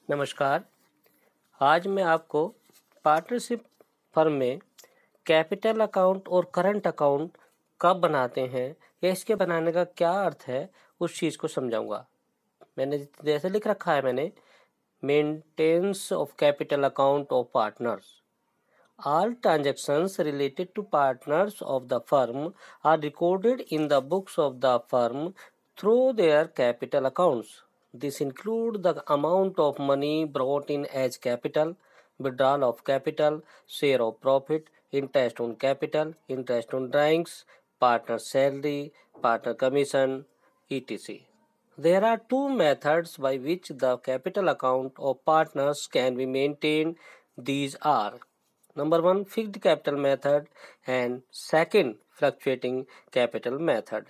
नमस्कार। आज मैं आपको पार्टनरशिप फर्म में कैपिटल अकाउंट और करंट अकाउंट कब बनाते हैं या इसके बनाने का क्या अर्थ है उस चीज़ को समझाऊंगा। मैंने जैसे लिख रखा है मैंने maintenance of capital account of partners. All transactions related to partners of the firm are recorded in the books of the firm through their capital accounts. This includes the amount of money brought in as capital, withdrawal of capital, share of profit, interest on capital, interest on drawings, partner salary, partner commission, etc. There are two methods by which the capital account of partners can be maintained. These are number one, fixed capital method, and second, fluctuating capital method.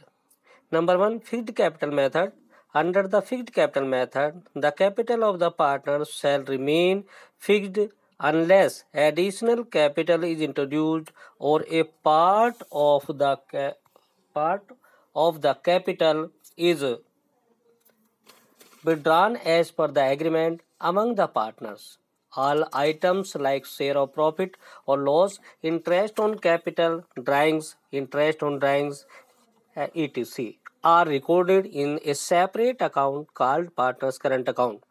Number one, fixed capital method. Under the fixed capital method, the capital of the partners shall remain fixed unless additional capital is introduced or a part of the capital is withdrawn as per the agreement among the partners. All items like share of profit or loss, interest on capital, interest on drawings, etc. are recorded in a separate account called partner's current account.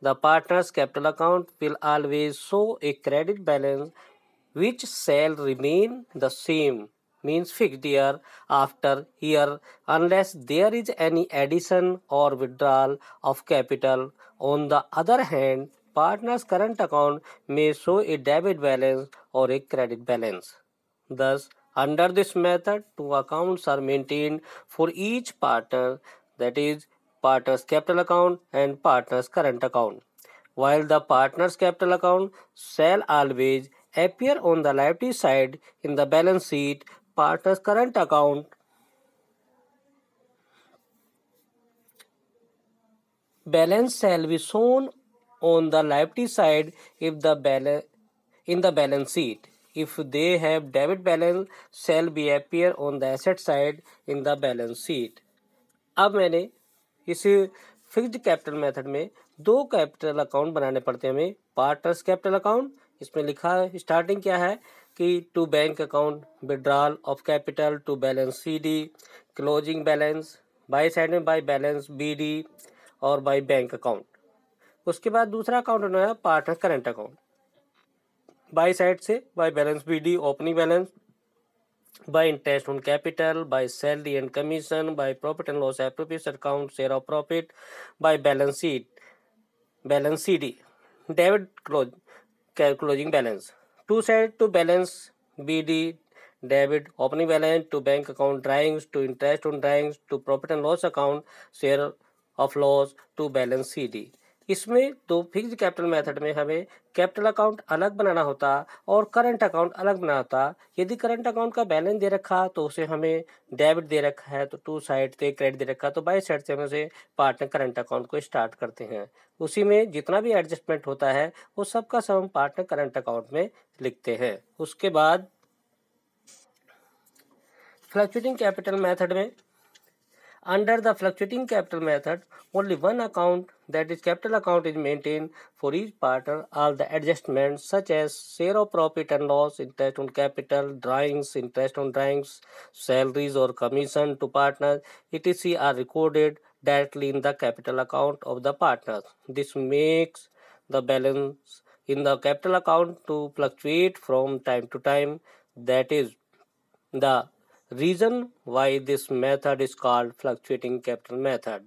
The partner's capital account will always show a credit balance which shall remain the same, means fixed year after year, unless there is any addition or withdrawal of capital. On the other hand, partner's current account may show a debit balance or a credit balance. Thus, under this method, two accounts are maintained for each partner, that is, partner's capital account and partner's current account. While the partner's capital account shall always appear on the liability side in the balance sheet, partner's current account balance shall be shown on the liability side if the balance in the balance sheet. If they have debit balance shall be appear on the asset side in the balance sheet. अब मैंने इस fixed capital method में दो capital account बनाने पड़ते हैं हमें। Partners capital account, इसमें लिखा है स्टार्टिंग क्या है कि to bank account, withdrawal of capital to balance C D, closing balance, by side में बाई बैलेंस बीडी और बाई बैंक अकाउंट। उसके बाद दूसरा अकाउंट होना है partner current account, by side से by balance B D opening balance, by interest on capital, by salary and commission, by profit and loss appropriation account, share of profit, by balance sheet, balance CD, debit closing balance. Two side to balance BD, debit opening balance, to bank account drawings, to interest on drawings, to profit and loss account, share of loss, to balance CD. इसमें दो fixed capital method में हमें capital account अलग बनाना होता और current account अलग बनाना होता। यदि करंट अकाउंट का बैलेंस दे रखा तो उसे हमें डेबिट दे रखा है तो टू साइड से क्रेडिट दे रखा तो बाई साइड से हम उसे पार्टनर करंट अकाउंट को स्टार्ट करते हैं। उसी में जितना भी एडजस्टमेंट होता है वो सबका सब हम पार्टनर करंट अकाउंट में लिखते हैं। उसके बाद फ्लक्चुएटिंग कैपिटल मेथड में, under the fluctuating capital method, only one account, that is capital account, is maintained for each partner. All the adjustments such as share of profit and loss, interest on capital, drawings, interest on drawings, salaries or commission to partners, etc. are recorded directly in the capital account of the partners. This makes the balance in the capital account to fluctuate from time to time. That is the reason why this method is called fluctuating capital method.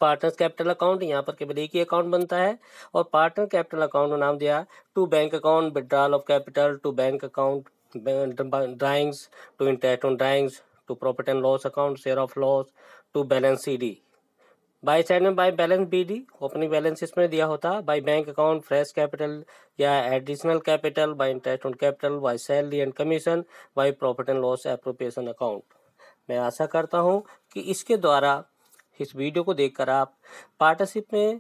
Partners capital account, यहाँ पर केवल एक ही account बनता है और partner capital account का नाम दिया to bank account, withdrawal of capital, to bank account drawings, to interest on drawings, to profit and loss account, share of loss, to balance C D. By side में by balance B D opening balance इसमें दिया होता, by bank account fresh capital या additional capital, by interest on capital, by salary and commission, by profit and loss appropriation account. मैं आशा करता हूं कि इसके द्वारा इस वीडियो को देखकर आप पार्टनरशिप में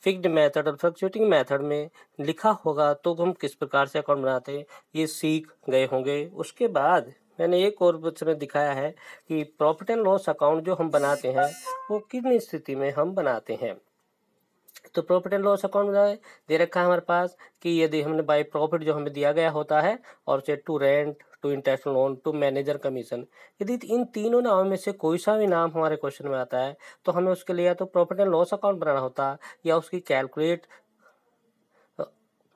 फिक्स्ड मेथड और फ्लक्चुएटिंग मेथड में लिखा होगा तो हम किस प्रकार से अकाउंट बनाते हैं ये सीख गए होंगे। उसके बाद मैंने एक और में दिखाया है कि प्रॉफिट एंड लॉस अकाउंट जो हम बनाते हैं वो किन स्थिति में हम बनाते हैं। तो प्रॉफिट एंड लॉस अकाउंट दे रखा है हमारे पास कि यदि हमने बाय प्रॉफिट जो हमें दिया गया होता है और से to rent, to interest loan, to manager commission, यदि इन तीनों नामों में से कोई सा भी नाम हमारे क्वेश्चन में आता है तो हमें उसके लिए या तो प्रॉफिट एंड लॉस अकाउंट बनाना होता या उसकी कैलकुलेट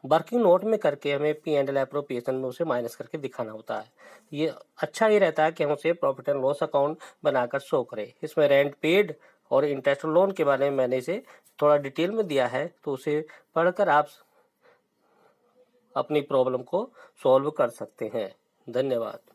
वर्किंग नोट में करके हमें पी एंड एल एप्रोप्रिएशन में उसे माइनस करके दिखाना होता है। ये अच्छा ही रहता है कि हम उसे प्रॉफिट एंड लॉस अकाउंट बनाकर शो करें। इसमें रेंट पेड और इंटरेस्ट लोन के बारे में मैंने इसे थोड़ा डिटेल में दिया है, तो उसे पढ़कर आप अपनी प्रॉब्लम को सॉल्व कर सकते हैं। धन्यवाद।